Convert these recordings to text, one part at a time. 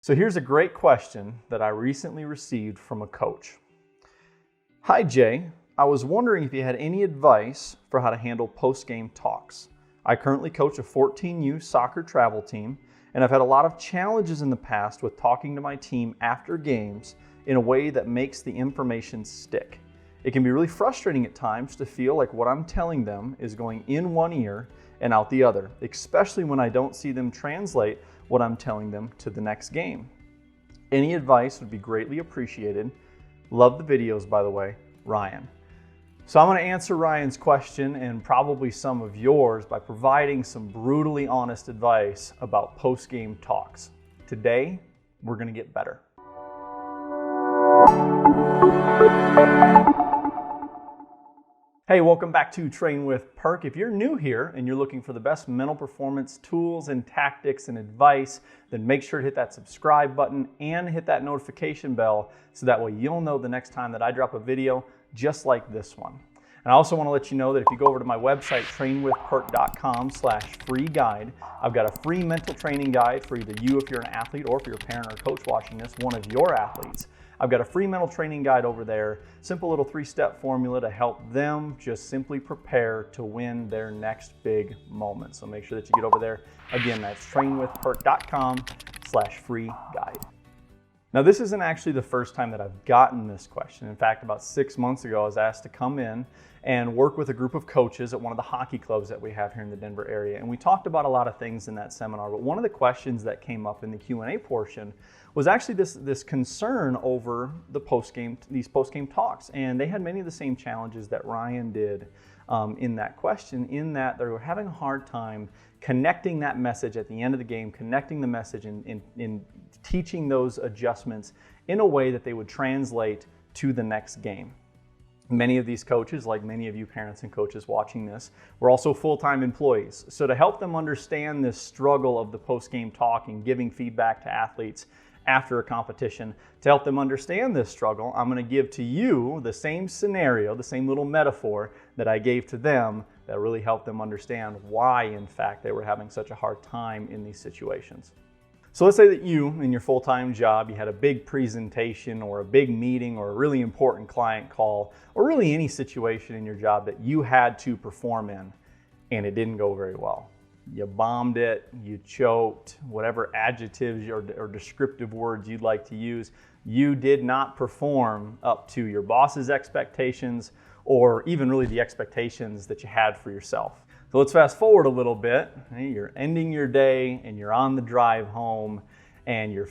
So here's a great question that I recently received from a coach. Hi Jay, I was wondering if you had any advice for how to handle post-game talks. I currently coach a 14U soccer travel team, and I've had a lot of challenges in the past with talking to my team after games in a way that makes the information stick. It can be really frustrating at times to feel like what I'm telling them is going in one ear and out the other, especially when I don't see them translate what I'm telling them to the next game. Any advice would be greatly appreciated. Love the videos, by the way, Ryan. So I'm going to answer Ryan's question and probably some of yours by providing some brutally honest advice about post-game talks. Today, we're going to get better. Hey, welcome back to Train with Perk. If you're new here and you're looking for the best mental performance tools and tactics and advice, then make sure to hit that subscribe button and hit that notification bell so that way you'll know the next time that I drop a video just like this one. And I also want to let you know that if you go over to my website, trainwithperk.com/free guide, I've got a free mental training guide for either you if you're an athlete or if you're a parent or coach watching this, one of your athletes. I've got a free mental training guide over there, simple little 3-step formula to help them just simply prepare to win their next big moment. So make sure that you get over there. Again, that's trainwithperk.com/free guide. Now, this isn't actually the first time that I've gotten this question. In fact, about 6 months ago, I was asked to come in and work with a group of coaches at one of the hockey clubs that we have here in the Denver area. And we talked about a lot of things in that seminar, but one of the questions that came up in the Q&A portion was actually this concern over these post-game talks. And they had many of the same challenges that Ryan did in that question, in that they were having a hard time connecting that message at the end of the game, connecting the message in teaching those adjustments in a way that they would translate to the next game. Many of these coaches, like many of you parents and coaches watching this, were also full-time employees. So to help them understand this struggle of the post-game talk and giving feedback to athletes after a competition, to help them understand this struggle, I'm going to give to you the same scenario, the same little metaphor that I gave to them that really helped them understand why, in fact, they were having such a hard time in these situations. So let's say that you, in your full-time job, you had a big presentation or a big meeting or a really important client call, or really any situation in your job that you had to perform in, and it didn't go very well. You bombed it, you choked, whatever adjectives or descriptive words you'd like to use, you did not perform up to your boss's expectations or even really the expectations that you had for yourself. So let's fast forward a little bit. You're ending your day and you're on the drive home and you're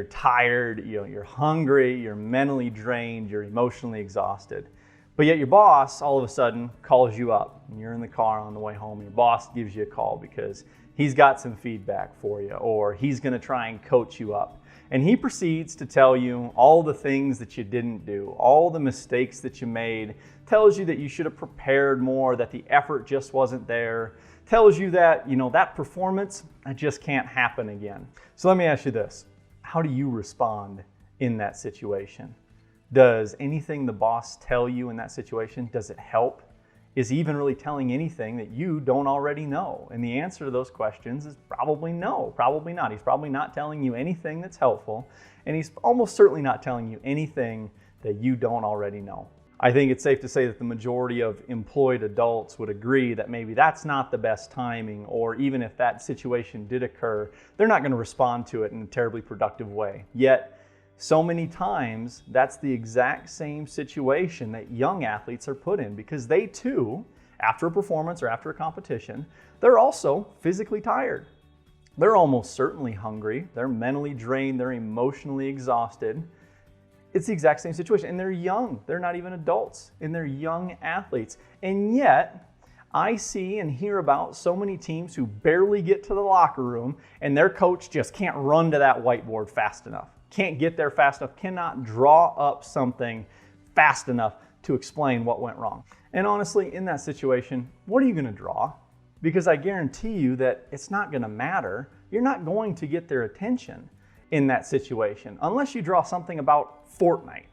tired, you're hungry, you're mentally drained, you're emotionally exhausted. But yet your boss all of a sudden calls you up and you're in the car on the way home and your boss gives you a call because he's got some feedback for you or he's going to try and coach you up. And he proceeds to tell you all the things that you didn't do, all the mistakes that you made, tells you that you should have prepared more, that the effort just wasn't there, tells you that, that performance, that just can't happen again. So let me ask you this. How do you respond in that situation? Does anything the boss tell you in that situation, does it help? Is he even really telling anything that you don't already know? And the answer to those questions is probably no, probably not. He's probably not telling you anything that's helpful, and he's almost certainly not telling you anything that you don't already know. I think it's safe to say that the majority of employed adults would agree that maybe that's not the best timing, or even if that situation did occur, they're not going to respond to it in a terribly productive way. Yet, so many times, that's the exact same situation that young athletes are put in because they too, after a performance or after a competition, they're also physically tired. They're almost certainly hungry, they're mentally drained, they're emotionally exhausted. It's the exact same situation, and they're young. They're not even adults, and they're young athletes. And yet, I see and hear about so many teams who barely get to the locker room, and their coach just can't run to that whiteboard fast enough. Can't get there fast enough, cannot draw up something fast enough to explain what went wrong. And honestly, in that situation, what are you going to draw? Because I guarantee you that it's not going to matter. You're not going to get their attention in that situation unless you draw something about Fortnite.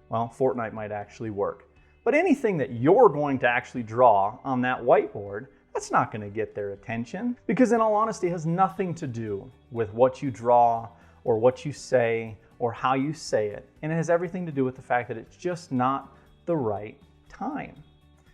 Well, Fortnite might actually work. But anything that you're going to actually draw on that whiteboard, that's not going to get their attention because in all honesty, it has nothing to do with what you draw or what you say or how you say it. And it has everything to do with the fact that it's just not the right time.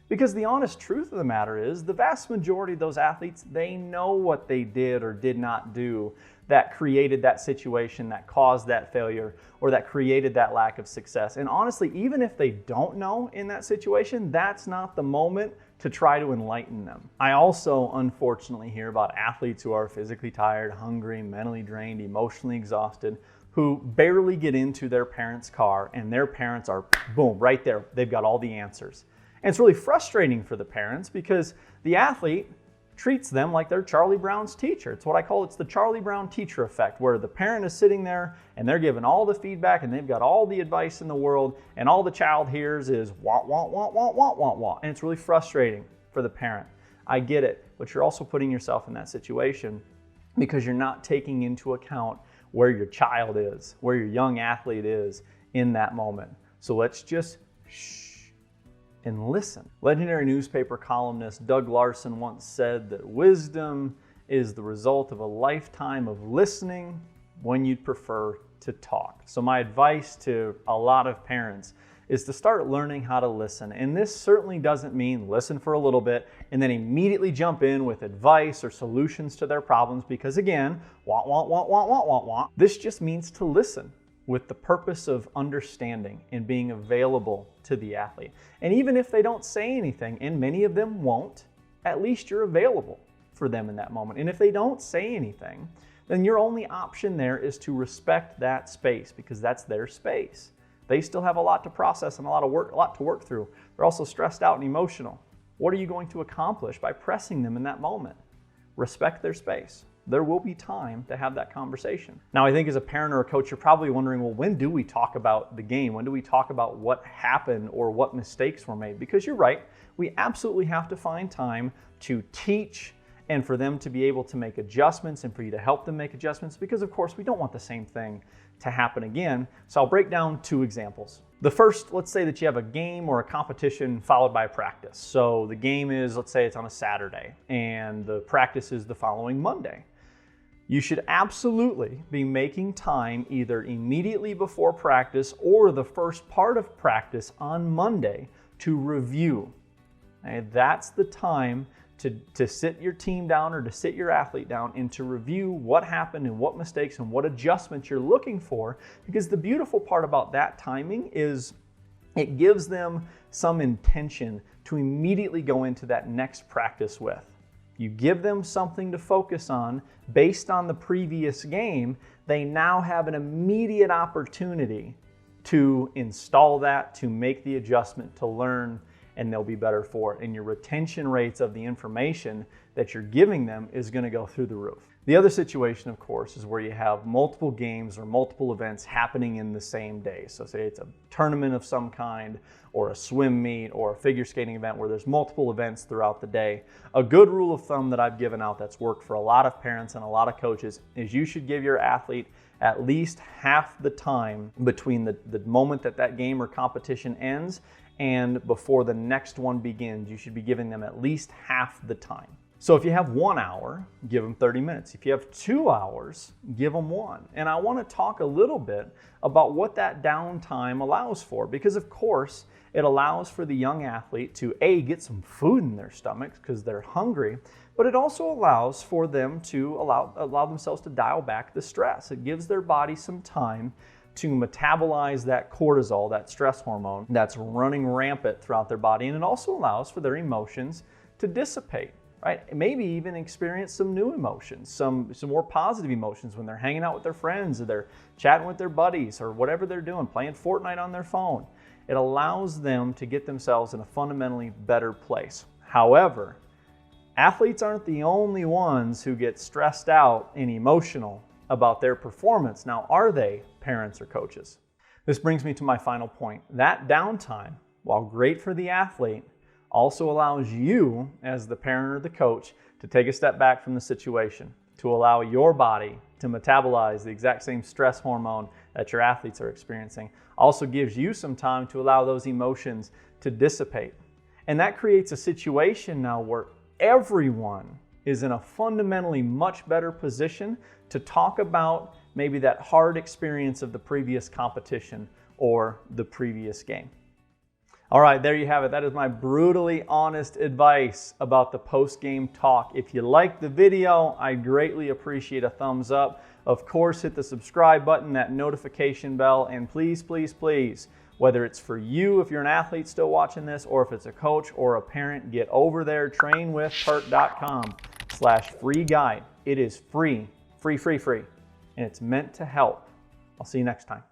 Because the honest truth of the matter is, the vast majority of those athletes, they know what they did or did not do that created that situation, that caused that failure, or that created that lack of success. And honestly, even if they don't know in that situation, that's not the moment to try to enlighten them. I also, unfortunately, hear about athletes who are physically tired, hungry, mentally drained, emotionally exhausted, who barely get into their parents' car, and their parents are, boom, right there. They've got all the answers. And it's really frustrating for the parents because the athlete treats them like they're Charlie Brown's teacher. It's what I call, it's the Charlie Brown teacher effect, where the parent is sitting there and they're giving all the feedback and they've got all the advice in the world, and all the child hears is wah, wah, wah, wah, wah, wah, wah. And it's really frustrating for the parent. I get it, but you're also putting yourself in that situation because you're not taking into account where your child is, where your young athlete is in that moment. So let's just shh and listen. Legendary newspaper columnist Doug Larson once said that wisdom is the result of a lifetime of listening when you'd prefer to talk. So my advice to a lot of parents is to start learning how to listen. And this certainly doesn't mean listen for a little bit and then immediately jump in with advice or solutions to their problems, because again, wah, wah, wah, wah, wah, wah, wah. This just means to listen with the purpose of understanding and being available to the athlete. And even if they don't say anything, and many of them won't, at least you're available for them in that moment. And if they don't say anything, then your only option there is to respect that space, because that's their space. They still have a lot to process and a lot to work through. They're also stressed out and emotional. What are you going to accomplish by pressing them in that moment? Respect their space. There will be time to have that conversation. Now, I think as a parent or a coach, you're probably wondering, well, when do we talk about the game? When do we talk about what happened or what mistakes were made? Because you're right, we absolutely have to find time to teach and for them to be able to make adjustments and for you to help them make adjustments, because of course we don't want the same thing to happen again. So I'll break down two examples. The first, let's say that you have a game or a competition followed by a practice. So the game is, let's say it's on a Saturday, and the practice is the following Monday. You should absolutely be making time either immediately before practice or the first part of practice on Monday to review. And that's the time to sit your team down or to sit your athlete down and to review what happened and what mistakes and what adjustments you're looking for. Because the beautiful part about that timing is it gives them some intention to immediately go into that next practice with. You give them something to focus on based on the previous game, they now have an immediate opportunity to install that, to make the adjustment, to learn, and they'll be better for it. And your retention rates of the information that you're giving them is going to go through the roof. The other situation, of course, is where you have multiple games or multiple events happening in the same day. So say it's a tournament of some kind, or a swim meet, or a figure skating event where there's multiple events throughout the day. A good rule of thumb that I've given out that's worked for a lot of parents and a lot of coaches is you should give your athlete at least half the time between the moment that that game or competition ends and before the next one begins. You should be giving them at least half the time. So if you have 1 hour, give them 30 minutes. If you have 2 hours, give them 1. And I want to talk a little bit about what that downtime allows for, because of course it allows for the young athlete to get some food in their stomachs because they're hungry, but it also allows for them to allow themselves to dial back the stress. It gives their body some time to metabolize that cortisol, that stress hormone that's running rampant throughout their body, and it also allows for their emotions to dissipate. Right? Maybe even experience some new emotions, some more positive emotions when they're hanging out with their friends or they're chatting with their buddies or whatever they're doing, playing Fortnite on their phone. It allows them to get themselves in a fundamentally better place. However, athletes aren't the only ones who get stressed out and emotional about their performance. Now, are they, parents or coaches? This brings me to my final point. That downtime, while great for the athlete, also allows you as the parent or the coach to take a step back from the situation, to allow your body to metabolize the exact same stress hormone that your athletes are experiencing. Also gives you some time to allow those emotions to dissipate. And that creates a situation now where everyone is in a fundamentally much better position to talk about maybe that hard experience of the previous competition or the previous game. All right, there you have it. That is my brutally honest advice about the post-game talk. If you liked the video, I greatly appreciate a thumbs up. Of course, hit the subscribe button, that notification bell, and please, please, please, whether it's for you, if you're an athlete still watching this, or if it's a coach or a parent, get over there, trainwithpert.com/free guide. It is free, free, free, free, and it's meant to help. I'll see you next time.